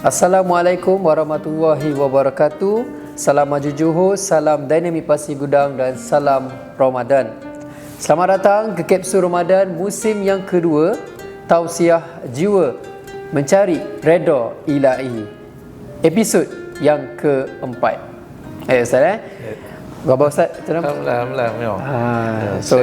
Assalamualaikum warahmatullahi wabarakatuh. Salam maju Johor, salam Dynamic Pasir Gudang dan salam Ramadan. Selamat datang ke kapsul Ramadan musim yang kedua, Tausiah Jiwa Mencari Redha Ilahi, episod yang keempat. Ustaz Khabar Ustaz? Alhamdulillah. So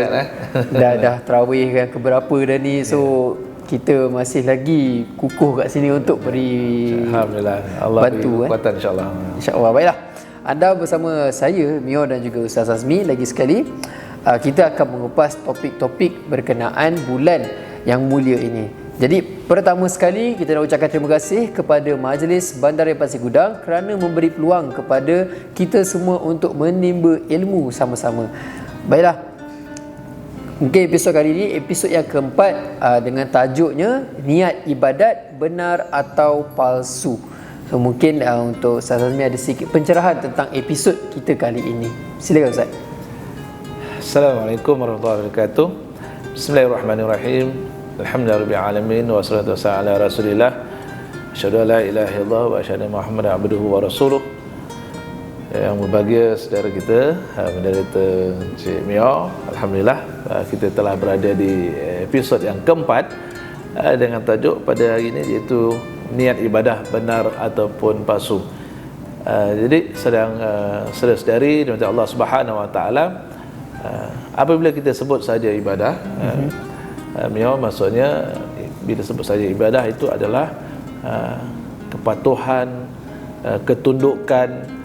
dah tarawih yang keberapa dah ni. So kita masih lagi kukuh kat sini untuk beri Alhamdulillah. Allah bantu beri kekuatan insya-Allah. InsyaAllah. Baiklah, anda bersama saya Mio dan juga Ustaz Azmi lagi sekali. Kita akan mengupas topik-topik berkenaan bulan yang mulia ini. Jadi pertama sekali kita nak ucapkan terima kasih kepada Majlis Bandaraya Pasir Gudang kerana memberi peluang kepada kita semua untuk menimba ilmu sama-sama. Baiklah, mungkin episod kali ini episod yang keempat dengan tajuknya niat ibadat benar atau palsu. So mungkin untuk Ustaz Azmi ada sedikit pencerahan tentang episod kita kali ini. Silakan Ustaz. Assalamualaikum warahmatullahi wabarakatuh. Bismillahirrahmanirrahim. Alhamdulillahirabbil alamin wassalatu wassalamu ala Rasulillah. Asyhadu an la ilaha illallah wa asyhadu anna Muhammadan abduhu wa rasuluh. Yang berbahagia saudara kita, moderator Encik Mio, alhamdulillah kita telah berada di episod yang keempat dengan tajuk pada hari ini iaitu niat ibadah benar ataupun palsu. Jadi saudara-saudari dimana Allah Subhanahu Wa Taala, apabila kita sebut saja ibadah, Mio, maksudnya bila sebut saja ibadah itu adalah kepatuhan, ketundukan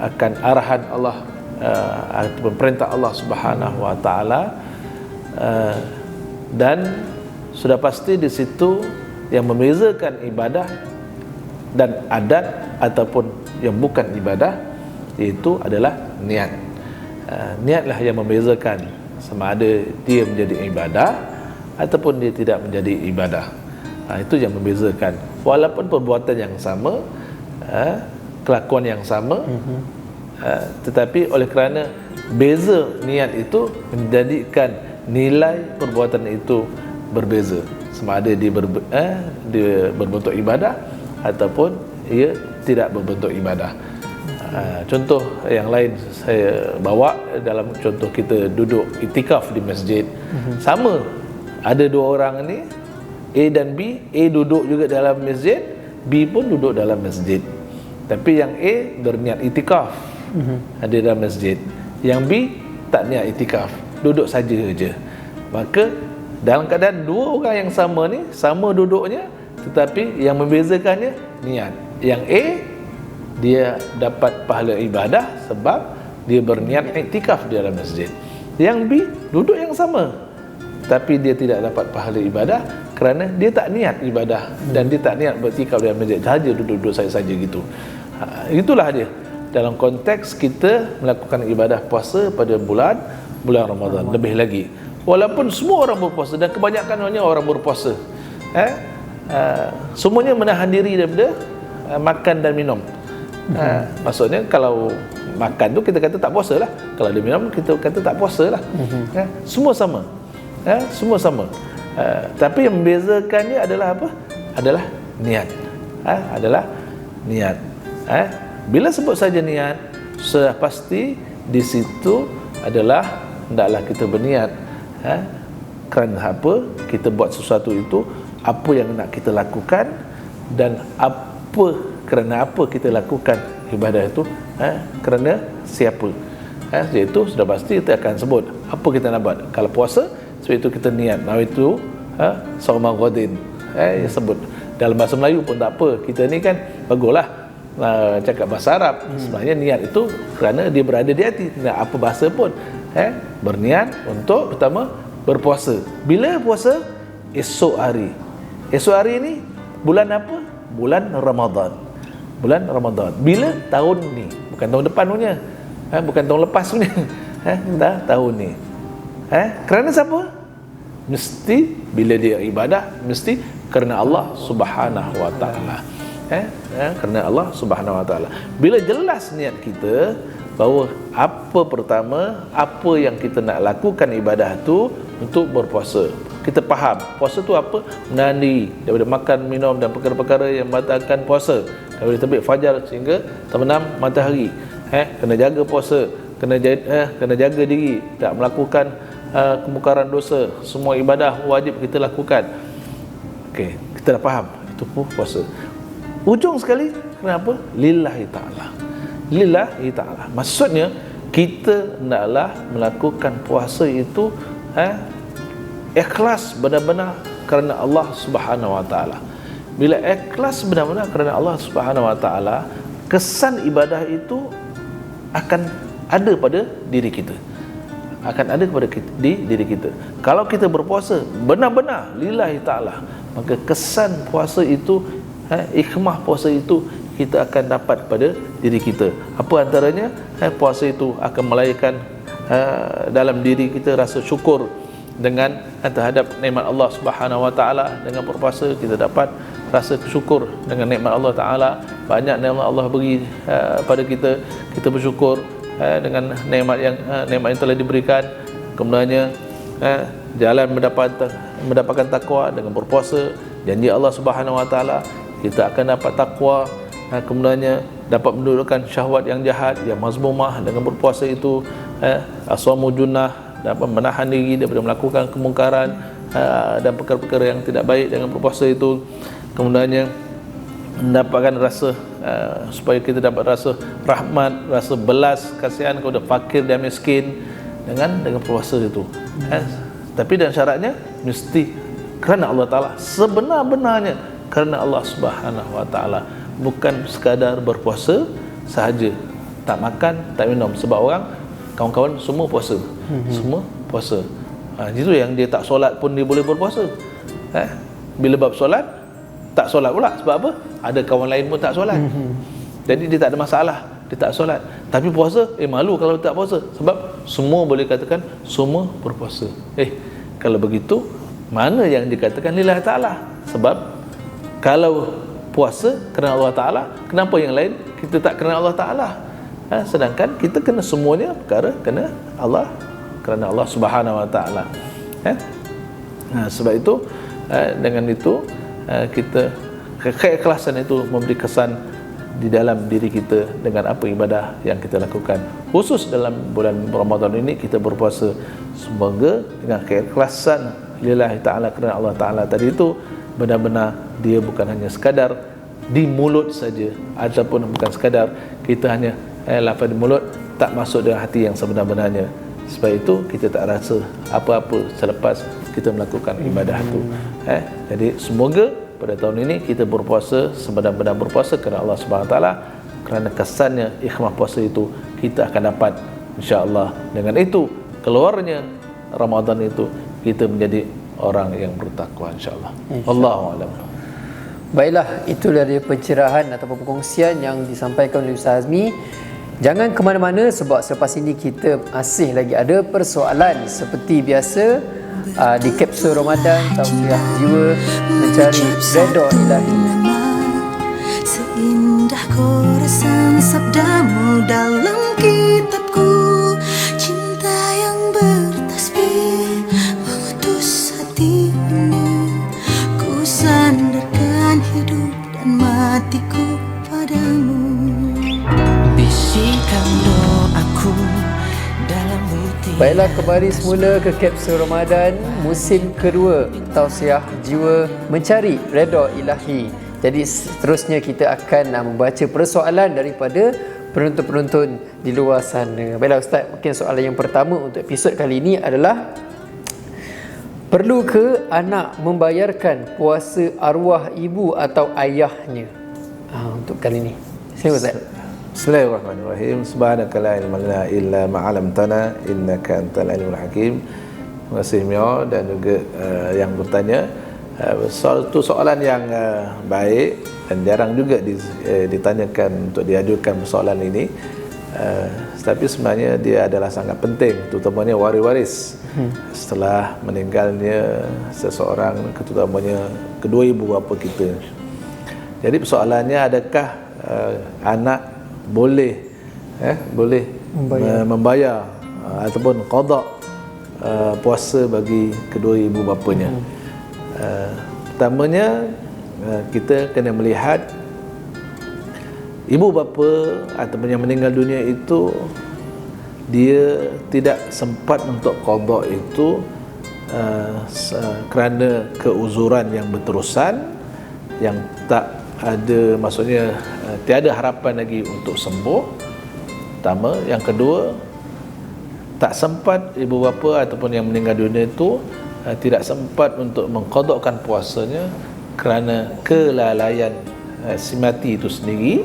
akan arahan Allah ataupun perintah Allah Subhanahu Wa Taala, dan sudah pasti di situ yang membezakan ibadah dan adat ataupun yang bukan ibadah iaitu adalah niat. Niatlah yang membezakan sama ada dia menjadi ibadah ataupun dia tidak menjadi ibadah. Itu yang membezakan. Walaupun perbuatan yang sama, kelakuan yang sama, tetapi oleh kerana beza niat itu menjadikan nilai perbuatan itu berbeza, sama ada dia berbentuk ibadah ataupun ia tidak berbentuk ibadah. Contoh yang lain saya bawa dalam contoh kita duduk iktikaf di masjid. Sama, ada dua orang ni, A dan B. A duduk juga dalam masjid, B pun duduk dalam masjid. Tapi yang A berniat itikaf, ada dalam masjid. Yang B tak niat itikaf, duduk saja je. Maka dalam keadaan dua orang yang sama ni, sama duduknya, tetapi yang membezakannya niat. Yang A dia dapat pahala ibadah sebab dia berniat iktikaf di dalam masjid. Yang B duduk yang sama, tapi dia tidak dapat pahala ibadah kerana dia tak niat ibadah dan dia tak niat beriktikaf dalam masjid, saja duduk-duduk saja gitu. Itulah dia dalam konteks kita melakukan ibadah puasa pada bulan Ramadan. Lebih lagi, walaupun semua orang berpuasa dan kebanyakannya orang berpuasa, semuanya menahan diri daripada makan dan minum. Maksudnya kalau makan tu kita kata tak puasa lah, kalau dia minum kita kata tak puasa lah. Semua sama, semua sama. Tapi yang membezakannya adalah apa? Adalah niat. Adalah niat. Bila sebut saja niat, sudah pasti di situ adalah hendaklah kita berniat. Kerana apa kita buat sesuatu itu, apa yang nak kita lakukan, dan kerana apa kita lakukan ibadah itu, kerana siapa. Iaitu sudah pasti kita akan sebut apa kita nak buat. Kalau puasa, sebab itu kita niat nawaitu sauma ghadin. Sebut dalam bahasa Melayu pun tak apa, kita ni kan baguslah cakap bahasa Arab. Sebenarnya niat itu kerana dia berada di hati. Apa bahasa pun, berniat untuk pertama berpuasa. Bila puasa? Esok hari. Esok hari ni bulan apa? Bulan Ramadan. Bulan Ramadan. Bila? Tahun ni, bukan tahun depan punya, bukan tahun lepas punya, tahun ni. Kerana siapa? Mesti bila dia ibadah, mesti kerana Allah Subhanahu Wa Taala. Kerana Allah Subhanahu Wa Taala. Bila jelas niat kita bahawa apa pertama, apa yang kita nak lakukan ibadah tu untuk berpuasa. kita faham puasa tu apa? Menahan diri daripada makan, minum dan perkara-perkara yang membatalkan puasa, daripada terbit fajar sehingga terbenam matahari. Kena jaga puasa, kena jaga diri, tak melakukan kemungkaran dosa. Semua ibadah wajib kita lakukan. Okey, kita dah faham itu pun puasa. Ujung sekali, kenapa? Lillahi ta'ala. Lillahi ta'ala. Maksudnya kita hendaklah melakukan puasa itu ikhlas benar-benar kerana Allah Subhanahu Wa Taala. Bila ikhlas benar-benar kerana Allah Subhanahu Wa Taala, kesan ibadah itu akan ada pada diri kita. Akan ada kepada kita, di diri kita. Kalau kita berpuasa benar-benar lillahi ta'ala, maka kesan puasa itu, hikmah puasa itu kita akan dapat pada diri kita. Apa antaranya? Puasa itu akan melahirkan dalam diri kita rasa syukur dengan terhadap nikmat Allah Subhanahu Wa Taala. Dengan berpuasa kita dapat rasa syukur dengan nikmat Allah Taala. Banyak nikmat Allah beri pada kita, kita bersyukur dengan nikmat yang telah diberikan. Kemudiannya jalan mendapatkan takwa dengan berpuasa. Janji Allah Subhanahu Wa Taala kita akan dapat takwa. Kemudiannya dapat mendudukkan syahwat yang jahat, yang mazmumah dengan berpuasa itu. As-shamu junnah, dapat menahan diri daripada melakukan kemungkaran dan perkara-perkara yang tidak baik dengan berpuasa itu. Kemudiannya mendapatkan rasa supaya kita dapat rasa rahmat, rasa belas kasihan kepada fakir dan miskin dengan puasa itu. Tapi dan syaratnya mesti kerana Allah Ta'ala, sebenar-benarnya kerana Allah Subhanahu Wa Ta'ala, bukan sekadar berpuasa sahaja, tak makan, tak minum. Sebab orang, kawan-kawan semua puasa, semua puasa. Itu yang dia tak solat pun dia boleh berpuasa. Bila bab solat, tak solat pula. Sebab apa? Ada kawan lain pun tak solat. Jadi dia tak ada masalah, dia tak solat. Tapi puasa, malu kalau tak puasa. Sebab semua boleh katakan semua berpuasa. Kalau begitu, mana yang dikatakan lillahi ta'ala? Sebab kalau puasa kerana Allah Ta'ala, kenapa yang lain kita tak kerana Allah Ta'ala? Sedangkan kita kena semuanya perkara kerana Allah Subhanahu Wa Ta'ala. Sebab itu dengan itu kita keikhlasan itu memberi kesan di dalam diri kita dengan apa ibadah yang kita lakukan. Khusus dalam bulan Ramadan ini kita berpuasa, semoga dengan keikhlasan lillahi ta'ala kerana Allah Ta'ala tadi itu, benar-benar dia bukan hanya sekadar di mulut saja, ataupun bukan sekadar kita hanya lafaz di mulut, tak masuk dalam hati yang sebenar-benarnya. Sebab itu kita tak rasa apa-apa selepas kita melakukan ibadah itu. Jadi semoga pada tahun ini kita berpuasa sebenar-benar berpuasa kerana Allah Subhanahu Wa Taala, kerana kesannya hikmah puasa itu kita akan dapat insya-Allah. Dengan itu keluarnya Ramadan itu kita menjadi orang yang bertakwa insya-Allah. Wallahu a'lam. Baiklah, itu dari pencerahan ataupun perkongsian yang disampaikan oleh Ustaz Azmi. Jangan ke mana-mana sebab selepas ini kita masih lagi ada persoalan seperti biasa. Di kapsul Ramadan Tausiah Jiwa Mencari Redha Ilahi. Seindah koresan sabdamu dalam kitabku, cinta yang bertasbih mengutus hati ini. Ku sandarkan hidup dan matiku padamu. Bisikan doaku dalam hati. Baiklah, kembali semula ke kapsul Ramadan musim kedua Tausiah Jiwa Mencari Redha Ilahi. Jadi seterusnya kita akan membaca persoalan daripada penonton-penonton di luar sana. Baiklah Ustaz, mungkin soalan yang pertama untuk episod kali ini adalah, perlu ke anak membayarkan puasa arwah ibu atau ayahnya? Untuk kali ini. Silakan Ustaz. Bismillahirrahmanirrahim. Subhanaka la ilma lana illa ma 'allamtana innaka antal alimul hakim. Terima kasih Mio dan juga yang bertanya. Itu soalan yang baik dan jarang juga ditanyakan untuk diajukan soalan ini. Tapi sebenarnya dia adalah sangat penting, terutamanya waris-waris setelah meninggalnya seseorang, terutamanya kedua ibu bapa kita. Jadi persoalannya, adakah anak boleh membayar ataupun qada puasa bagi kedua ibu bapanya. Pertamanya kita kena melihat ibu bapa ataupun yang meninggal dunia itu dia tidak sempat untuk qada itu kerana keuzuran yang berterusan yang tak ada, maksudnya tiada harapan lagi untuk sembuh. Pertama. Yang kedua, tak sempat ibu bapa ataupun yang meninggal dunia itu tidak sempat untuk mengqadakkan puasanya kerana kelalaian si mati itu sendiri,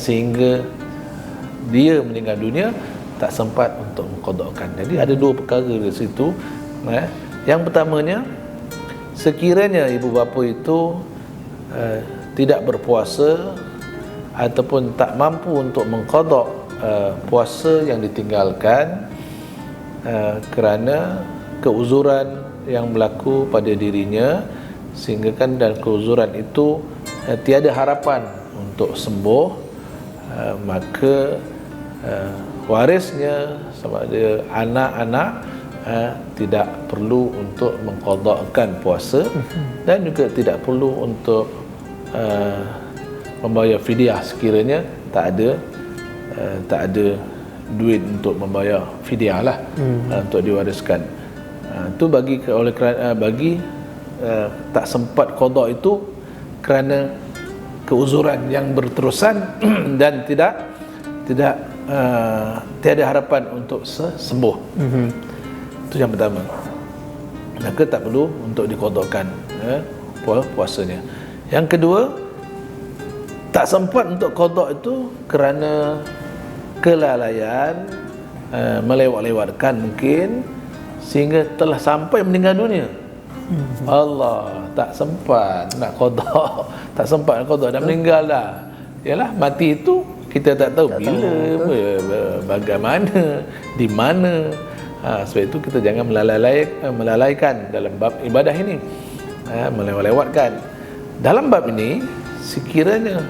sehingga dia meninggal dunia tak sempat untuk mengqadakkan. Jadi ada dua perkara di situ. Yang pertamanya, sekiranya ibu bapa itu tidak berpuasa ataupun tak mampu untuk mengqadak puasa yang ditinggalkan kerana keuzuran yang berlaku pada dirinya, sehingga kan dalam keuzuran itu tiada harapan untuk sembuh, maka warisnya sama ada anak-anak tidak perlu untuk mengqadakkan puasa dan juga tidak perlu untuk membayar fidyah sekiranya tak ada duit untuk membayar fidyah lah, untuk diwariskan. Itu bagi tak sempat qada itu kerana keuzuran yang berterusan dan tiada harapan untuk sembuh. Itu yang pertama. Maka tak perlu untuk diqadakkan puasanya. Yang kedua, tak sempat untuk qada itu kerana kelalaian, melewat-lewatkan mungkin, sehingga telah sampai meninggal dunia. Allah, tak sempat nak qada, tak sempat nak qada, dah meninggal dah. Yalah, mati itu kita tak tahu bila, bagaimana, di mana. Sebab itu kita jangan melalaikan dalam bab ibadah ini, melewat-lewatkan. Dalam bab ini, sekiranya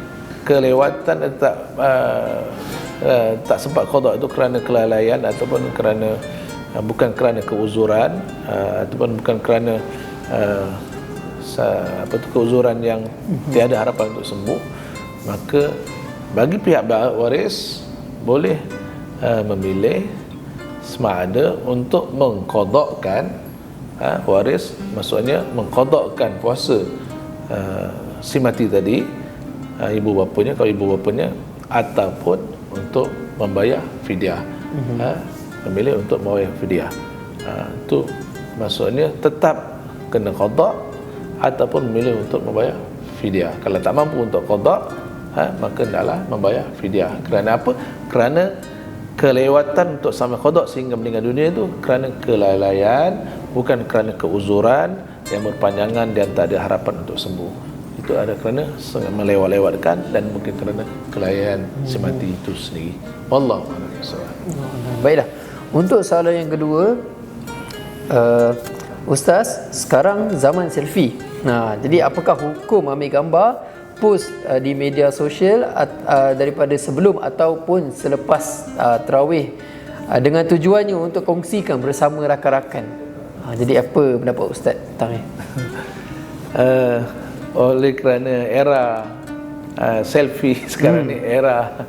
kelewatan tak sempat qada itu kerana kelalaian ataupun kerana bukan kerana keuzuran, ataupun bukan kerana keuzuran yang tiada harapan untuk sembuh, maka bagi pihak waris boleh memilih sama ada untuk mengqadakkan waris, maksudnya mengqadakkan puasa si mati tadi, ibu bapanya, kalau ibu bapanya, ataupun untuk membayar fidyah. Memilih untuk membayar fidyah. Itu maksudnya tetap kena qada ataupun memilih untuk membayar fidyah. Kalau tak mampu untuk qada, maka hendaklah membayar fidyah. Kerana apa? Kerana kelewatan untuk sampai qada sehingga meninggal dunia itu kerana kelalaian, bukan kerana keuzuran yang berpanjangan dan tak ada harapan untuk sembuh. Itu ada kerana melewat-lewatkan dan mungkin kerana kelalaian si mati itu sendiri. Wallahu a'lam. Baiklah. Untuk soalan yang kedua, Ustaz, sekarang zaman selfie. Jadi apakah hukum ambil gambar post di media sosial daripada sebelum ataupun selepas tarawih dengan tujuannya untuk kongsikan bersama rakan-rakan? Jadi apa pendapat Ustaz tentang ni? Oleh kerana era selfie sekarang ni, era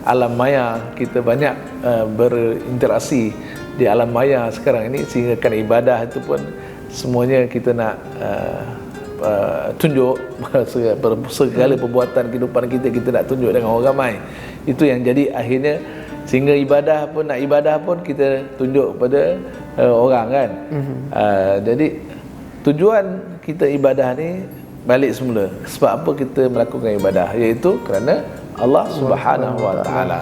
alam maya, kita banyak berinteraksi di alam maya sekarang ini, sehingga kan ibadah itu pun semuanya kita nak tunjuk, segala perbuatan kehidupan kita nak tunjuk dengan orang ramai. Itu yang jadi akhirnya, sehingga ibadah pun, nak ibadah pun kita tunjuk pada orang kan. Jadi tujuan kita ibadah ni balik semula, sebab apa kita melakukan ibadah, iaitu kerana Allah Subhanahu Wa Taala.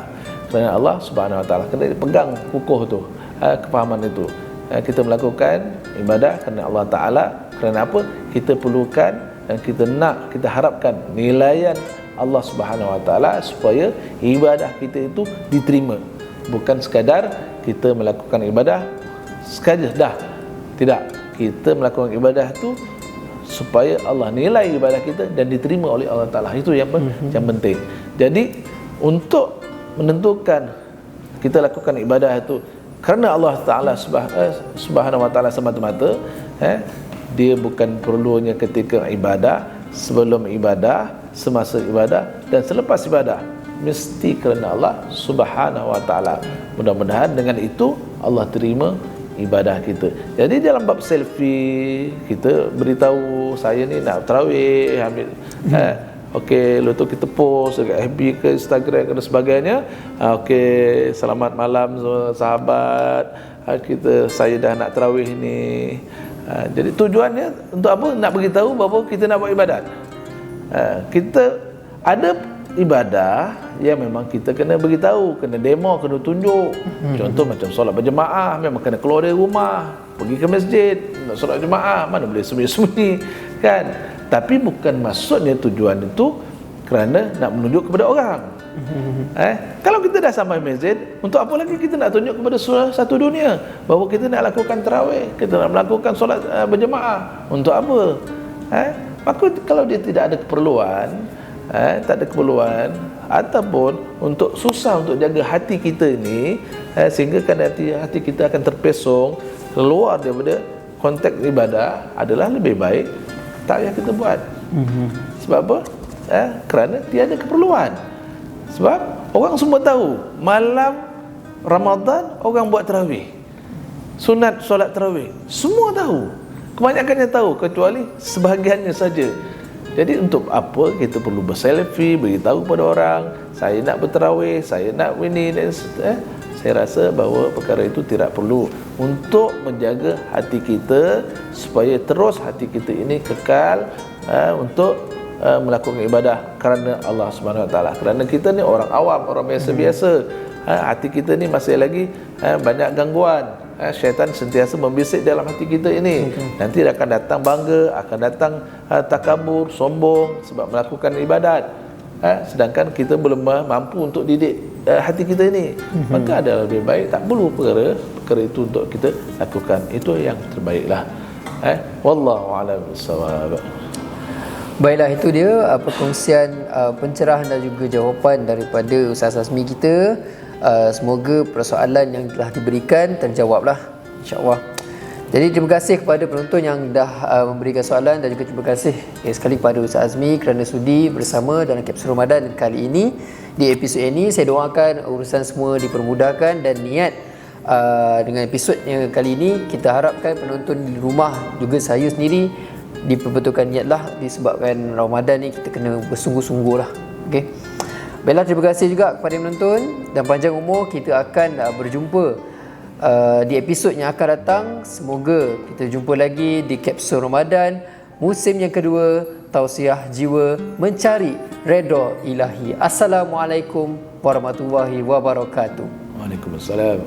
Kerana Allah Subhanahu Wa Taala, kena pegang kukuh tu, kefahaman itu. Kita melakukan ibadah kerana Allah Taala. Kerana apa? Kita perlukan dan kita harapkan nilaian Allah Subhanahu Wa Taala supaya ibadah kita itu diterima. Bukan sekadar kita melakukan ibadah sekadar dah. Tidak, kita melakukan ibadah itu supaya Allah nilai ibadah kita dan diterima oleh Allah Ta'ala. Itu yang penting. Jadi untuk menentukan kita lakukan ibadah itu Kerana Allah Ta'ala Subhanahu Wa Ta'ala semata-mata, dia bukan perlunya ketika ibadah, sebelum ibadah, semasa ibadah dan selepas ibadah, mesti kerana Allah Subhanahu Wa Ta'ala. Mudah-mudahan dengan itu Allah terima ibadah kita. Jadi dalam bab selfie, kita beritahu saya ni nak tarawih, ambil okey, lepas tu kita post dekat FB ke Instagram ke dan sebagainya. Okey, selamat malam sahabat, saya dah nak tarawih ni. Jadi tujuannya untuk apa? Nak beritahu bahawa kita nak buat ibadat. Kita ada ibadah yang memang kita kena beritahu, kena demo, kena tunjuk. Contoh macam solat berjemaah, memang kena keluar dari rumah, pergi ke masjid, nak solat berjemaah, mana boleh sembunyi-sembunyi, kan? Tapi bukan maksudnya tujuan itu kerana nak menunjuk kepada orang. Kalau kita dah sampai masjid, untuk apa lagi kita nak tunjuk kepada satu dunia bahawa kita nak lakukan tarawih, kita nak melakukan solat berjemaah? Untuk apa? Maka kalau dia tidak ada keperluan, tak ada keperluan, ataupun untuk susah untuk jaga hati kita ini, sehingga kan hati kita akan terpesong keluar daripada konteks ibadah, adalah lebih baik tak payah kita buat. Sebab apa? Kerana tiada keperluan. Sebab orang semua tahu malam Ramadan orang buat tarawih, sunat solat tarawih, semua tahu, kebanyakannya tahu, kecuali sebahagiannya saja. Jadi untuk apa kita perlu berselfie, beritahu kepada orang saya nak bertarawih, saya nak ini dan saya rasa bahawa perkara itu tidak perlu, untuk menjaga hati kita supaya terus hati kita ini kekal untuk melakukan ibadah kerana Allah Subhanahu Wa Taala. Kerana kita ni orang awam, orang biasa-biasa, hati kita ni masih lagi banyak gangguan. Syaitan sentiasa membisik dalam hati kita ini. Nanti akan datang bangga, akan datang takabur, sombong sebab melakukan ibadat. Sedangkan kita belum mampu untuk didik hati kita ini. Maka ada lebih baik tak perlu perkara itu untuk kita lakukan. Itu yang terbaiklah. Wallahu a'lam bissawab. Baiklah, itu dia perkongsian pencerahan dan juga jawapan daripada Ustaz Azmi kita. Semoga persoalan yang telah diberikan terjawablah, insya-Allah. Jadi terima kasih kepada penonton yang dah memberikan soalan, dan juga terima kasih sekali kepada Ustaz Azmi kerana sudi bersama dalam kapsul Ramadan kali ini. Di episod ini saya doakan urusan semua dipermudahkan, dan niat dengan episodnya kali ini kita harapkan penonton di rumah juga saya sendiri diperbetulkan niatlah, disebabkan Ramadan ni kita kena bersungguh-sungguh lah. Okey. Baiklah, terima kasih juga kepada penonton, dan panjang umur. Kita akan berjumpa di episod yang akan datang. Semoga kita jumpa lagi di kapsul Ramadan musim yang kedua, Tausiah Jiwa Mencari Redha Ilahi. Assalamualaikum warahmatullahi wabarakatuh. Waalaikumsalam.